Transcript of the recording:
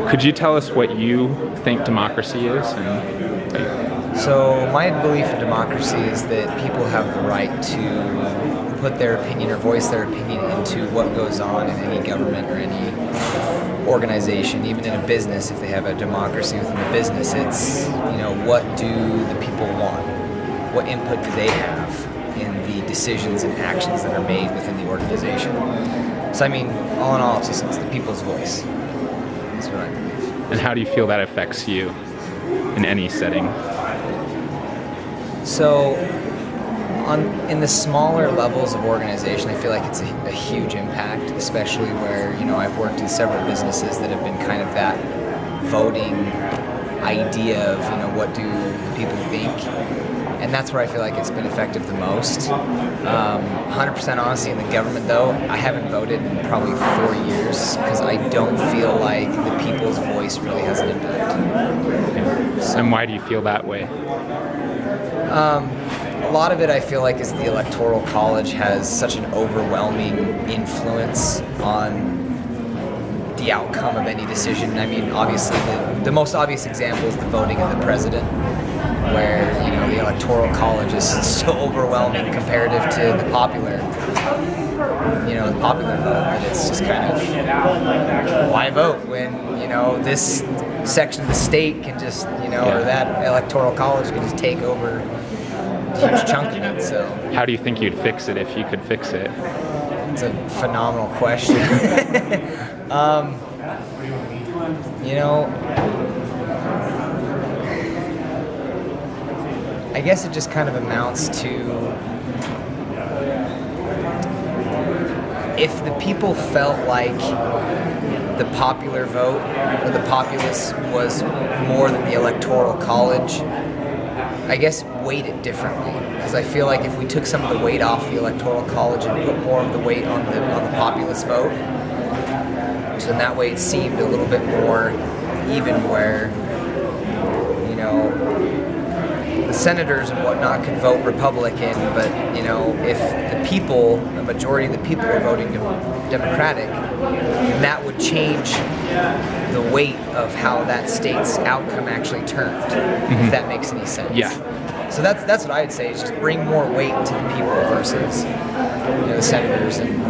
Could you tell us what you think democracy is? So my belief in democracy is that people have the right to put their opinion or voice their opinion into what goes on in any government or any organization, even in a business. If they have a democracy within the business, it's, what do the people want? What input do they have in the decisions and actions that are made within the organization? So all in all, it's the people's voice. That's what I believe. And how do you feel that affects you in any setting? So, in the smaller levels of organization, I feel like it's a huge impact, especially where, I've worked in several businesses that have been kind of that voting idea of, what do the people think? And that's where I feel like it's been effective the most. 100% honesty, in the government, though, I haven't voted in probably 4 years because I don't feel like the people's voice really has an impact. So, and why do you feel that way? A lot of it, I feel like, is the Electoral College has such an overwhelming influence on the outcome of any decision. Obviously, the most obvious example is the voting of the president, where, the Electoral College is so overwhelming comparative to the popular vote, that it's just kind of, why vote when, this section of the state can just, or that Electoral College can just take over a huge chunk of it. So how do you think you'd fix it if you could fix it? It's a phenomenal question. I guess it just kind of amounts to, if the people felt like the popular vote or the populace was more than the Electoral College, I guess weight it differently. Because I feel like if we took some of the weight off the Electoral College and put more of the weight on the populace vote, so in that way it seemed a little bit more even, where, the senators and whatnot could vote Republican, but, if the people, the majority of the people are voting Democratic, then that would change the weight of how that state's outcome actually turned, if that makes any sense. Yeah. So that's what I'd say, is just bring more weight to the people versus, the senators and,